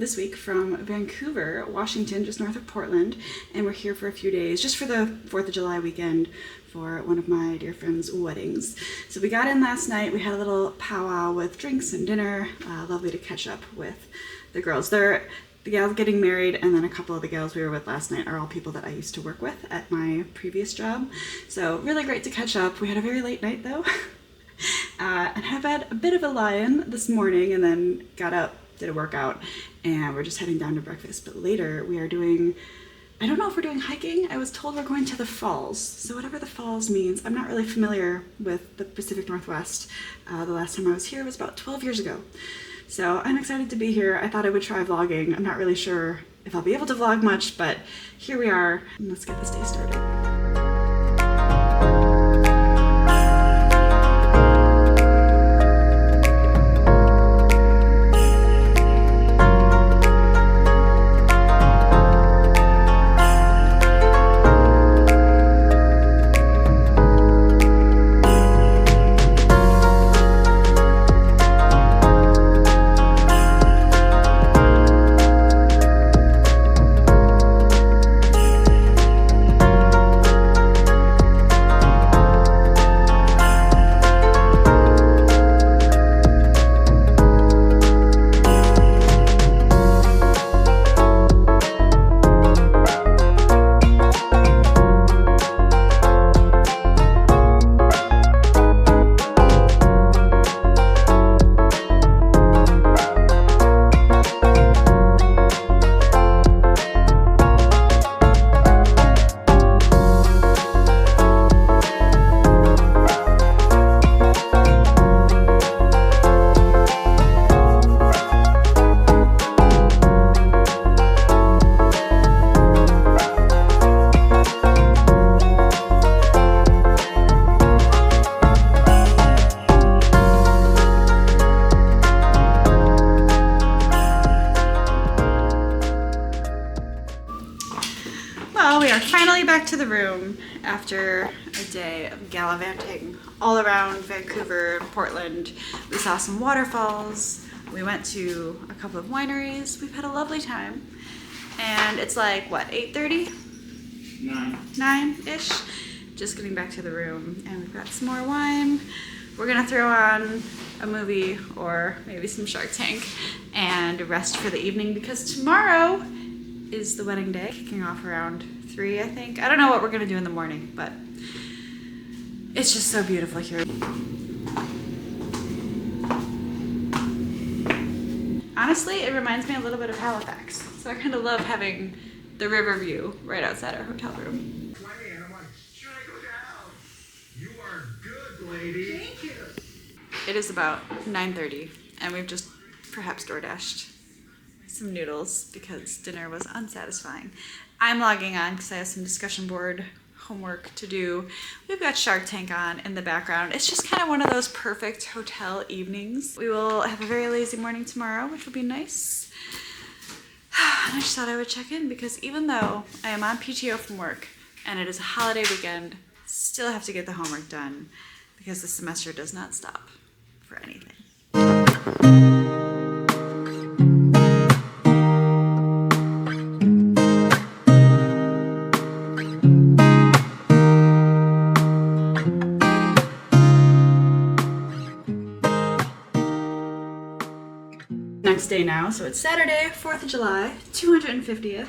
this week from Vancouver, Washington, just north of Portland, and we're here for a few days, just for the 4th of July weekend for one of my dear friends' weddings. So we got in last night, we had a little powwow with drinks and dinner, lovely to catch up with the girls. The gals getting married, and then a couple of the gals we were with last night are all people that I used to work with at my previous job. So really great to catch up. We had a very late night though. And have had a bit of a lie-in this morning and then got up, did a workout, and we're just heading down to breakfast. But later we are doing, I don't know if we're doing hiking. I was told we're going to the falls. So whatever the falls means, I'm not really familiar with the Pacific Northwest. The last time I was here was about 12 years ago. So I'm excited to be here. I thought I would try vlogging. I'm not really sure if I'll be able to vlog much, but here we are. Let's get this day started. Well, we are finally back to the room after a day of gallivanting all around Vancouver, Portland. We saw some waterfalls. We went to a couple of wineries. We've had a lovely time. And it's like, what, 8:30? 9-ish. Just getting back to the room. And we've got some more wine. We're gonna throw on a movie or maybe some Shark Tank and rest for the evening because tomorrow is the wedding day, kicking off around 3, I think. I don't know what we're gonna do in the morning, but it's just so beautiful here. Honestly, it reminds me a little bit of Halifax. So I kind of love having the river view right outside our hotel room. And I'm like, should I go down? You are good, lady. Thank you. It is about 9:30 and we've just perhaps DoorDashed some noodles because dinner was unsatisfying. I'm logging on because I have some discussion board homework to do. We've got Shark Tank on in the background. It's just kind of one of those perfect hotel evenings. We will have a very lazy morning tomorrow, which will be nice. And I just thought I would check in because even though I am on PTO from work and it is a holiday weekend, still have to get the homework done because the semester does not stop for anything. Next day now, so it's Saturday, 4th of July, 250th,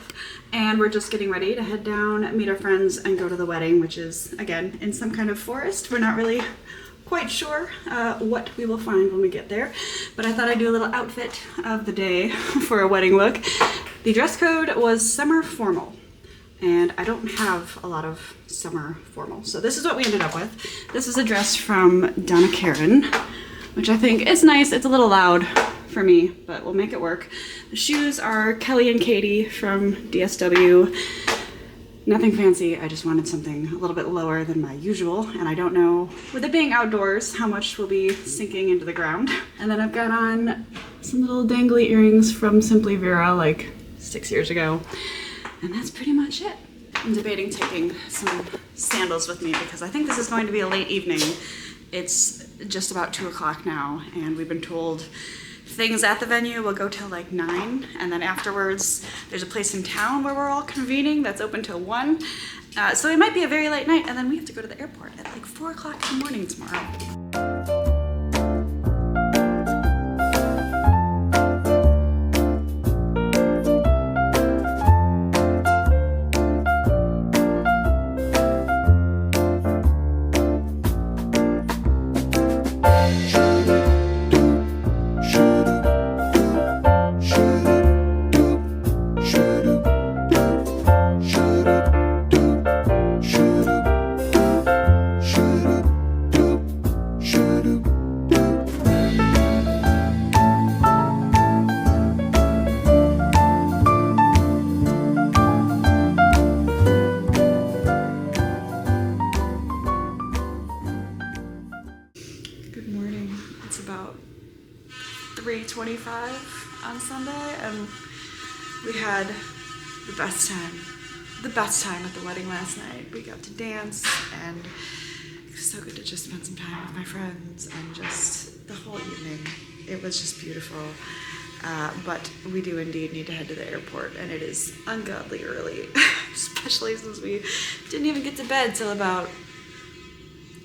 and we're just getting ready to head down, meet our friends, and go to the wedding, which is, again, in some kind of forest. We're not really quite sure what we will find when we get there, but I thought I'd do a little outfit of the day for a wedding look. The dress code was summer formal, and I don't have a lot of summer formal, so this is what we ended up with. This is a dress from Donna Karan, which I think is nice. It's a little loud for me, but we'll make it work. The shoes are Kelly and Katie from DSW. Nothing fancy, I just wanted something a little bit lower than my usual, and I don't know, with it being outdoors, how much will be sinking into the ground. And then I've got on some little dangly earrings from Simply Vera like 6 years ago, and that's pretty much it. I'm debating taking some sandals with me because I think this is going to be a late evening. It's just about 2 o'clock now, and we've been told things at the venue will go till like 9, and then afterwards there's a place in town where we're all convening that's open till 1. So it might be a very late night, and then we have to go to the airport at like 4 o'clock in the morning tomorrow. Good morning. It's about 3:25 on Sunday, and we had the best time at the wedding last night. We got to dance, and it was so good to just spend some time with my friends, and just the whole evening. It was just beautiful. But we do indeed need to head to the airport, and it is ungodly early, especially since we didn't even get to bed till about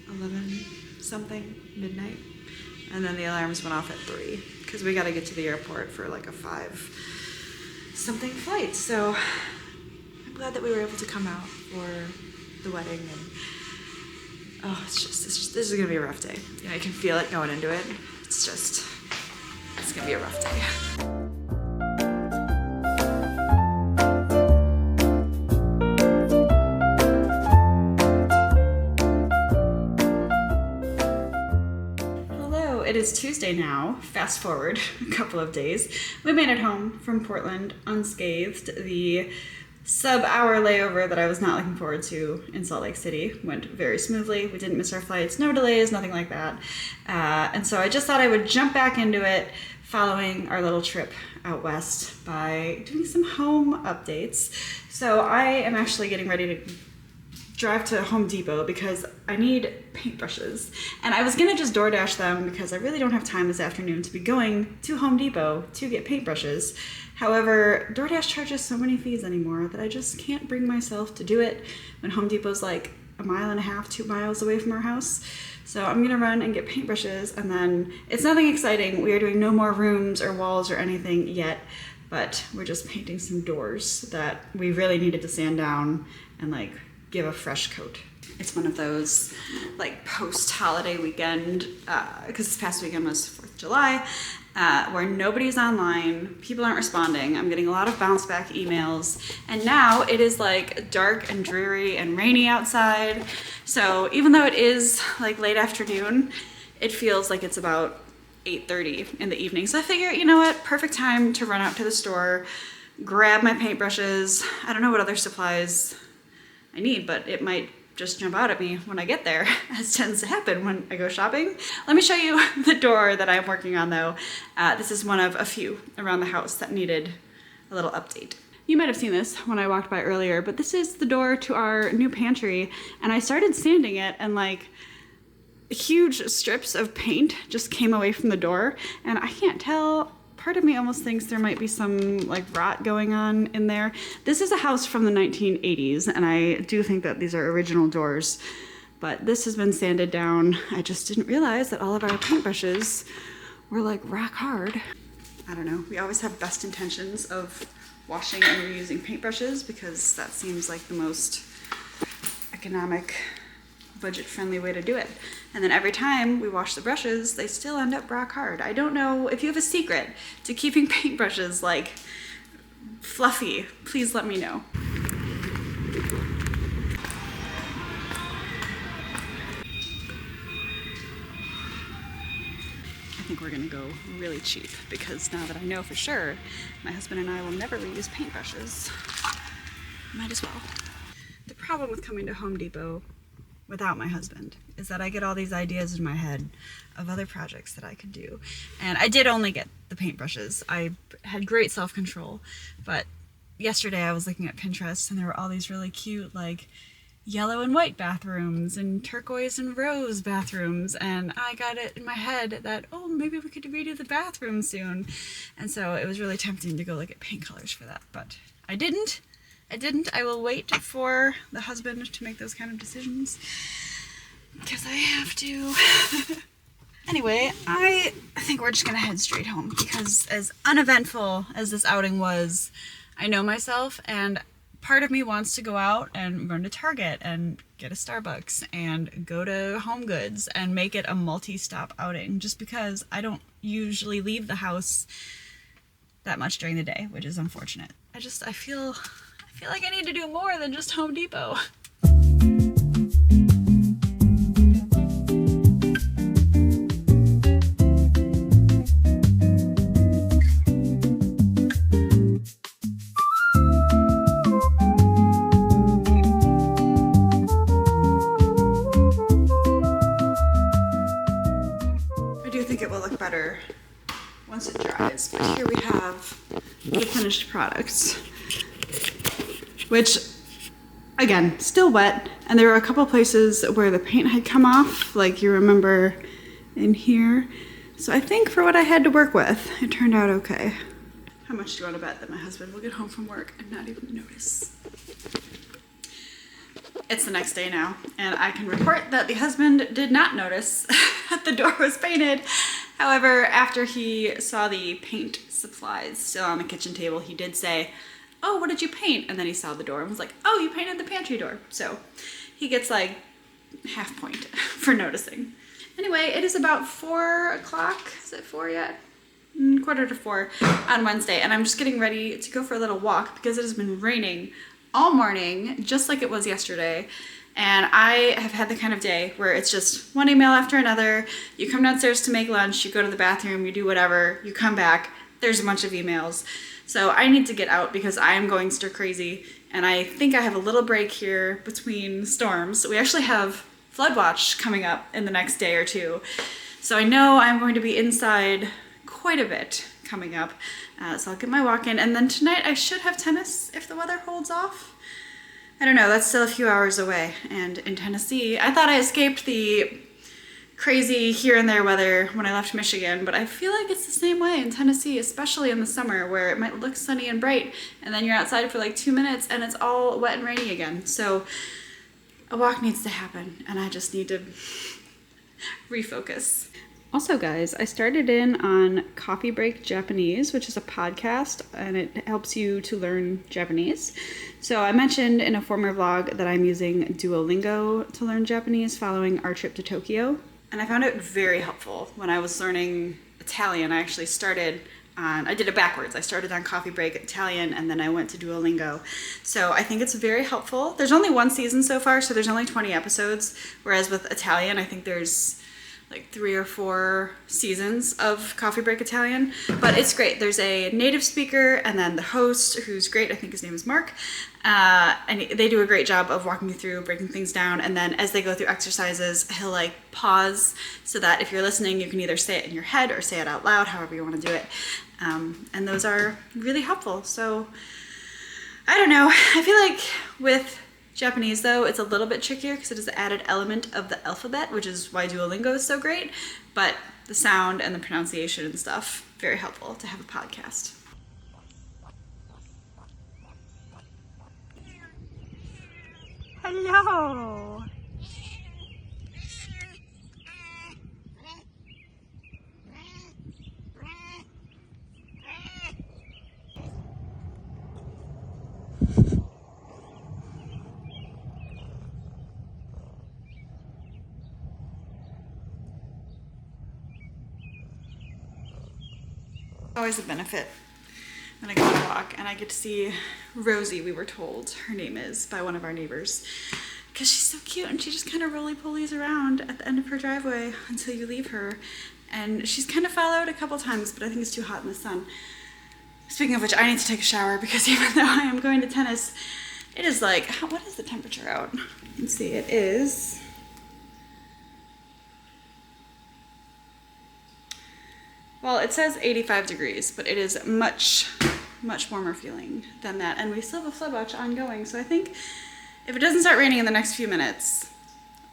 11 something, midnight. And then the alarms went off at 3 because we got to get to the airport for like a 5 something flight. So I'm glad that we were able to come out for the wedding. And this is gonna be a rough day. You know, I can feel it going into it. It's gonna be a rough day. It is Tuesday now. Fast forward a couple of days. We made it home from Portland unscathed. The sub-hour layover that I was not looking forward to in Salt Lake City went very smoothly. We didn't miss our flights, no delays, nothing like that. And so I just thought I would jump back into it following our little trip out west by doing some home updates. So I am actually getting ready to drive to Home Depot because I need paintbrushes, and I was gonna just DoorDash them because I really don't have time this afternoon to be going to Home Depot to get paintbrushes. However, DoorDash charges so many fees anymore that I just can't bring myself to do it when Home Depot's like 1.5 miles, 2 miles away from our house. So I'm gonna run and get paintbrushes, and then it's nothing exciting. We are doing no more rooms or walls or anything yet, but we're just painting some doors that we really needed to sand down and like give a fresh coat. It's one of those like post-holiday weekend, because this past weekend was 4th of July, where nobody's online, people aren't responding. I'm getting a lot of bounce back emails, and now it is like dark and dreary and rainy outside. So even though it is like late afternoon, it feels like it's about 8:30 in the evening. So I figure, you know what, perfect time to run out to the store, grab my paintbrushes. I don't know what other supplies I need, but it might just jump out at me when I get there, as tends to happen when I go shopping. Let me show you the door that I'm working on though. This is one of a few around the house that needed a little update. You might have seen this when I walked by earlier, but this is the door to our new pantry, and I started sanding it, and like huge strips of paint just came away from the door, and I can't tell. Part of me almost thinks there might be some like rot going on in there. This is a house from the 1980s, and I do think that these are original doors, but this has been sanded down. I just didn't realize that all of our paintbrushes were like rock hard. I don't know, we always have best intentions of washing and reusing paintbrushes because that seems like the most economic, budget-friendly way to do it. And then every time we wash the brushes, they still end up rock hard. I don't know if you have a secret to keeping paintbrushes like fluffy. Please let me know. I think we're gonna go really cheap because now that I know for sure, my husband and I will never reuse paintbrushes. Might as well. The problem with coming to Home Depot without my husband is that I get all these ideas in my head of other projects that I could do. And I did only get the paintbrushes. I had great self-control, but yesterday I was looking at Pinterest and there were all these really cute like yellow and white bathrooms and turquoise and rose bathrooms, and I got it in my head that, oh, maybe we could redo the bathroom soon. And so it was really tempting to go look at paint colors for that, but I didn't. I will wait for the husband to make those kind of decisions because I have to. Anyway, I think we're just gonna head straight home because as uneventful as this outing was, I know myself, and part of me wants to go out and run to Target and get a Starbucks and go to Home Goods and make it a multi-stop outing, just because I don't usually leave the house that much during the day, which is unfortunate. I feel like I need to do more than just Home Depot. Better once it dries, but here we have the finished products, which again, still wet, and there were a couple places where the paint had come off, like you remember in here. So I think for what I had to work with, it turned out okay. How much do you want to bet that my husband will get home from work and not even notice? It's the next day now, and I can report that the husband did not notice that the door was painted. However, after he saw the paint supplies still on the kitchen table, he did say, "Oh, what did you paint?" And then he saw the door and was like, "Oh, you painted the pantry door." So he gets like half point for noticing. Anyway, it is about 4 o'clock. Is it 4 yet? 3:45 on Wednesday, and I'm just getting ready to go for a little walk because it has been raining all morning, just like it was yesterday. And I have had the kind of day where it's just one email after another. You come downstairs to make lunch, you go to the bathroom, you do whatever, you come back, there's a bunch of emails. So I need to get out because I am going stir crazy, and I think I have a little break here between storms. We actually have flood watch coming up in the next day or two. So I know I'm going to be inside quite a bit coming up. So I'll get my walk in, and then tonight I should have tennis if the weather holds off. I don't know, that's still a few hours away. And in Tennessee, I thought I escaped the crazy here and there weather when I left Michigan, but I feel like it's the same way in Tennessee, especially in the summer where it might look sunny and bright, and then you're outside for like 2 minutes and it's all wet and rainy again. So a walk needs to happen, and I just need to refocus. Also, guys, I started in on Coffee Break Japanese, which is a podcast, and it helps you to learn Japanese. So I mentioned in a former vlog that I'm using Duolingo to learn Japanese following our trip to Tokyo. And I found it very helpful. When I was learning Italian, I actually started on, I did it backwards. I started on Coffee Break Italian, and then I went to Duolingo. So I think it's very helpful. There's only one season so far, so there's only 20 episodes, whereas with Italian, I think there's like 3 or 4 seasons of Coffee Break Italian, but it's great. There's a native speaker and then the host, who's great. I think his name is Mark, and they do a great job of walking you through, breaking things down, and then as they go through exercises, he'll like pause so that if you're listening, you can either say it in your head or say it out loud, however you want to do it, and those are really helpful. So I don't know, I feel like with Japanese, though, it's a little bit trickier because it is the added element of the alphabet, which is why Duolingo is so great, but the sound and the pronunciation and stuff, very helpful to have a podcast. Hello! Always a benefit when I go on a walk and I get to see Rosie, we were told her name is by one of our neighbors, because she's so cute and she just kind of roly-polies around at the end of her driveway until you leave her, and she's kind of followed a couple times, but I think it's too hot in the sun. Speaking of which, I need to take a shower because even though I am going to tennis, it is like, what is the temperature out? Let's see, it is well, it says 85 degrees, but it is much, much warmer feeling than that. And we still have a flood watch ongoing, so I think If it doesn't start raining in the next few minutes,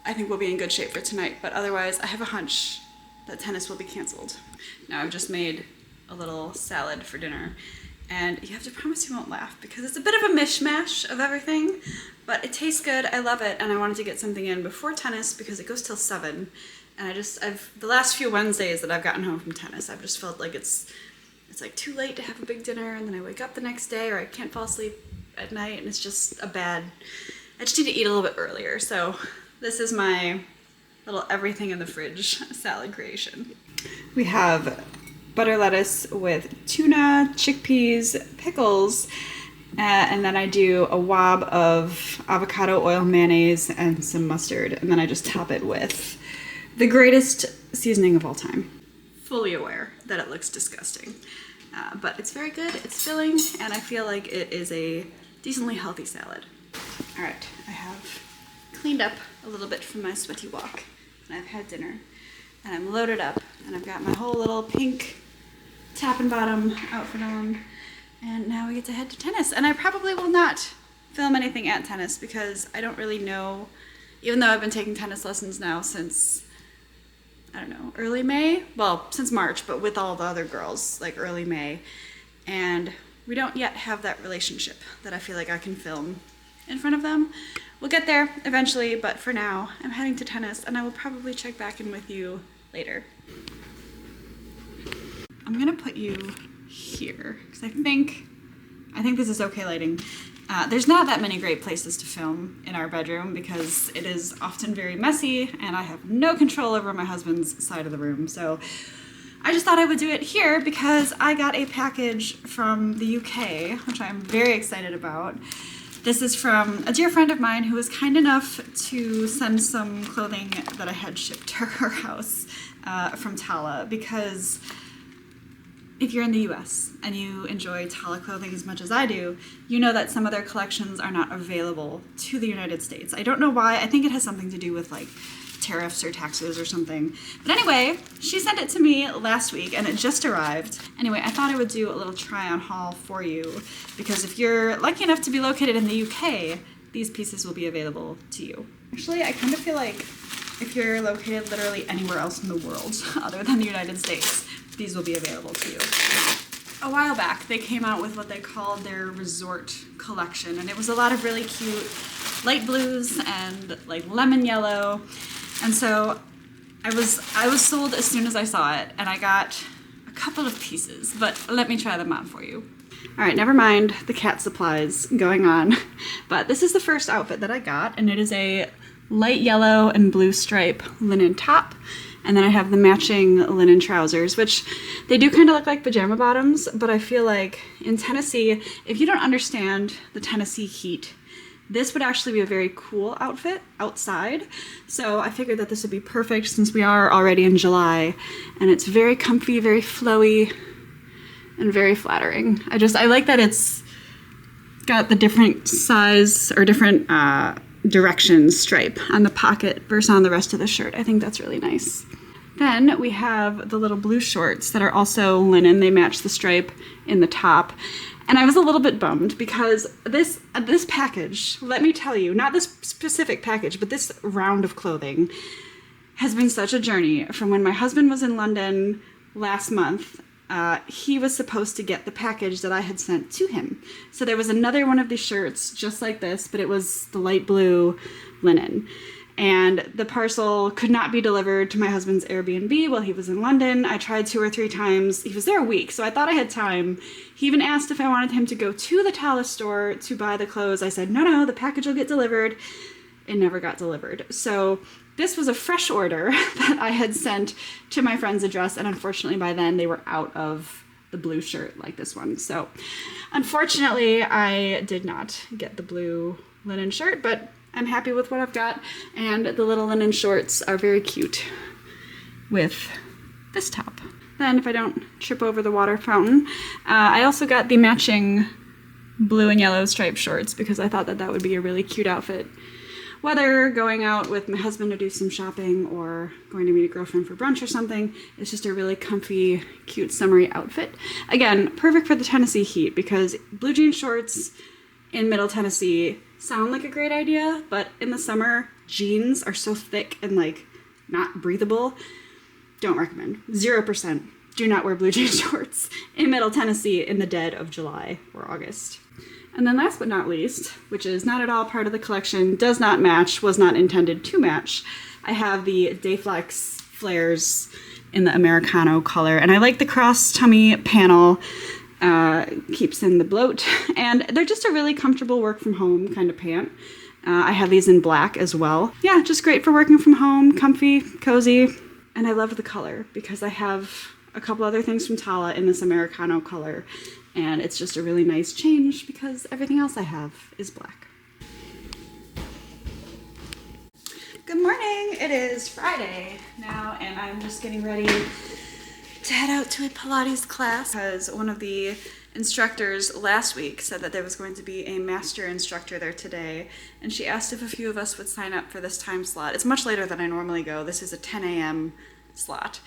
I think we'll be in good shape for tonight, but otherwise I have a hunch that tennis will be canceled. Now I've just made a little salad for dinner, and you have to promise you won't laugh because it's a bit of a mishmash of everything, but it tastes good, I love it, and I wanted to get something in before tennis because it goes till 7, and the last few Wednesdays that I've gotten home from tennis, I've just felt like it's like too late to have a big dinner, and then I wake up the next day or I can't fall asleep at night, and it's just I just need to eat a little bit earlier, so this is my little everything in the fridge salad creation. We have butter lettuce with tuna, chickpeas, pickles, and then I do a wob of avocado oil, mayonnaise, and some mustard, and then I just top it with the greatest seasoning of all time. Fully aware that it looks disgusting, but it's very good, it's filling, and I feel like it is a decently healthy salad. All right, I have cleaned up a little bit from my sweaty walk, and I've had dinner, and I'm loaded up, and I've got my whole little pink top and bottom outfit on, and now we get to head to tennis. And I probably will not film anything at tennis because I don't really know, even though I've been taking tennis lessons now since, I don't know, early May? Well, since March, but with all the other girls, like early May, and we don't yet have that relationship that I feel like I can film in front of them. We'll get there eventually, but for now, I'm heading to tennis, and I will probably check back in with you later. I'm gonna put you here, because I think this is okay lighting. There's not that many great places to film in our bedroom because it is often very messy, and I have no control over my husband's side of the room, so I just thought I would do it here because I got a package from the UK, which I'm very excited about. This is from a dear friend of mine who was kind enough to send some clothing that I had shipped to her house from Tala, because if you're in the US and you enjoy Tala clothing as much as I do, you know that some of their collections are not available to the United States. I don't know why. I think it has something to do with like tariffs or taxes or something. But anyway, she sent it to me last week and it just arrived. Anyway, I thought I would do a little try-on haul for you because if you're lucky enough to be located in the UK, these pieces will be available to you. Actually, I kind of feel like if you're located literally anywhere else in the world other than the United States, these will be available to you. A while back, they came out with what they called their resort collection, and it was a lot of really cute light blues and like lemon yellow. And so I was sold as soon as I saw it, and I got a couple of pieces, but let me try them on for you. All right, never mind the cat supplies going on, but this is the first outfit that I got, and it is a light yellow and blue stripe linen top, and then I have the matching linen trousers, which they do kind of look like pajama bottoms, but I feel like in Tennessee, if you don't understand the Tennessee heat, this would actually be a very cool outfit outside. So I figured that this would be perfect since we are already in July, and it's very comfy, very flowy, and very flattering. I like that it's got the different size or different direction stripe on the pocket versus on the rest of the shirt. I think that's really nice. Then we have the little blue shorts that are also linen. They match the stripe in the top. And I was a little bit bummed because this package, let me tell you, not this specific package, but this round of clothing has been such a journey. From when my husband was in London last month, he was supposed to get the package that I had sent to him. So there was another one of these shirts just like this, but it was the light blue linen. And the parcel could not be delivered to my husband's Airbnb while he was in London. I tried 2 or 3 times. He was there a week, so I thought I had time. He even asked if I wanted him to go to the Tala store to buy the clothes. I said, no, the package will get delivered. It never got delivered. So this was a fresh order that I had sent to my friend's address, and unfortunately by then they were out of the blue shirt like this one. So unfortunately I did not get the blue linen shirt, but I'm happy with what I've got, and the little linen shorts are very cute with this top. Then if I don't trip over the water fountain, I also got the matching blue and yellow striped shorts because I thought that that would be a really cute outfit. Whether going out with my husband to do some shopping or going to meet a girlfriend for brunch or something, it's just a really comfy, cute, summery outfit. Again, perfect for the Tennessee heat because blue jean shorts in Middle Tennessee sound like a great idea, but in the summer, jeans are so thick and like not breathable. Don't recommend. 0%. Do not wear blue jean shorts in Middle Tennessee in the dead of July or August. And then last but not least, which is not at all part of the collection, does not match, was not intended to match, I have the Dayflex flares in the Americano color. And I like the cross tummy panel, keeps in the bloat. And they're just a really comfortable work from home kind of pant. I have these in black as well. Yeah, just great for working from home, comfy, cozy. And I love the color because I have a couple other things from Tala in this Americano color, and it's just a really nice change because everything else I have is black. Good morning! It is Friday now, and I'm just getting ready to head out to a Pilates class because one of the instructors last week said that there was going to be a master instructor there today, and she asked if a few of us would sign up for this time slot. It's much later than I normally go. This is a 10 a.m. slot.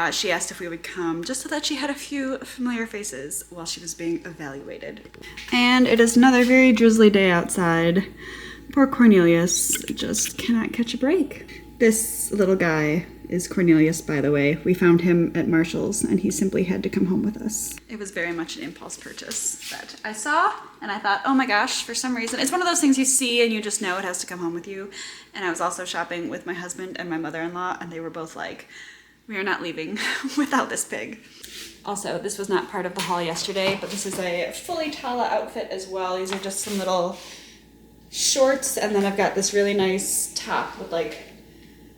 She asked if we would come just so that she had a few familiar faces while she was being evaluated. And it is another very drizzly day outside. Poor Cornelius just cannot catch a break. This little guy is Cornelius, by the way. We found him at Marshall's and he simply had to come home with us. It was very much an impulse purchase that I saw and I thought, oh my gosh, for some reason, it's one of those things you see and you just know it has to come home with you. And I was also shopping with my husband and my mother-in-law and they were both like, we are not leaving without this pig. Also, this was not part of the haul yesterday, but this is a fully Tala outfit as well. These are just some little shorts, and then I've got this really nice top with like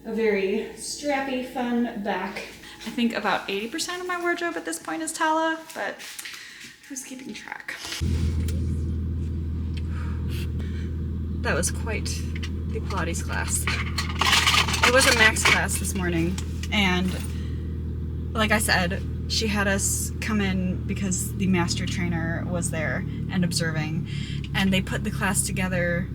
a very strappy, fun back. I think about 80% of my wardrobe at this point is Tala, but who's keeping track? That was quite the Pilates class. It was a max class this morning. And like I said, she had us come in because the master trainer was there and observing, and they put the class together,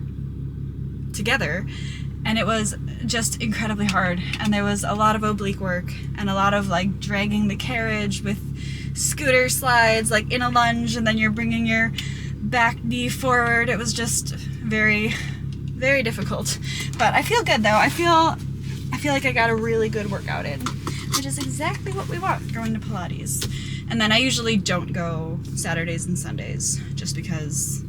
and it was just incredibly hard. And there was a lot of oblique work and a lot of like dragging the carriage with scooter slides, like in a lunge, and then you're bringing your back knee forward. It was just very, very difficult. But I feel good though. I feel like I got a really good workout in, which is exactly what we want going to Pilates. And then I usually don't go Saturdays and Sundays just because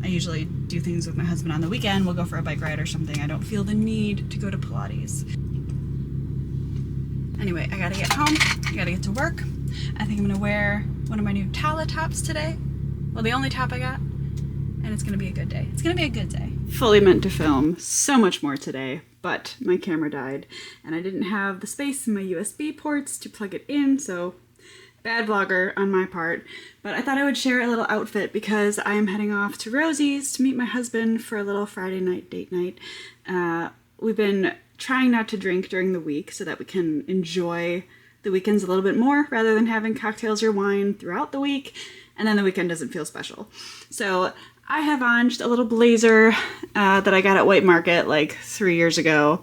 I usually do things with my husband on the weekend. We'll go for a bike ride or something. I don't feel the need to go to Pilates. Anyway, I gotta get home. I gotta get to work. I think I'm gonna wear one of my new Tala tops today. Well, the only top I got. And it's gonna be a good day. It's gonna be a good day. Fully meant to film so much more today, but my camera died and I didn't have the space in my USB ports to plug it in, so bad vlogger on my part. But I thought I would share a little outfit because I am heading off to Rosie's to meet my husband for a little Friday night date night. We've been trying not to drink during the week so that we can enjoy the weekends a little bit more rather than having cocktails or wine throughout the week, and then the weekend doesn't feel special. So I have on just a little blazer that I got at White Market like 3 years ago.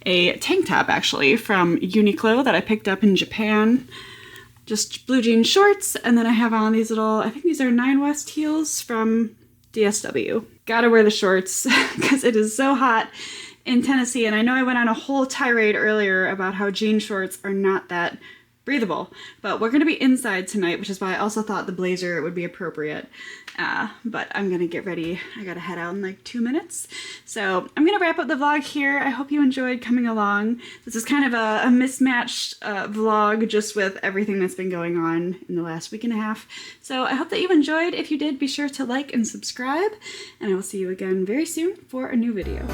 A tank top actually from Uniqlo that I picked up in Japan. Just blue jean shorts, and then I have on these little, I think these are 9 West heels from DSW. Gotta wear the shorts because it is so hot in Tennessee, and I know I went on a whole tirade earlier about how jean shorts are not that breathable, but we're gonna be inside tonight, which is why I also thought the blazer would be appropriate. But I'm gonna get ready. I gotta head out in like 2 minutes. So I'm gonna wrap up the vlog here. I hope you enjoyed coming along. This is kind of a mismatched vlog just with everything that's been going on in the last week and a half. So I hope that you enjoyed. If you did, be sure to like and subscribe, and I will see you again very soon for a new video.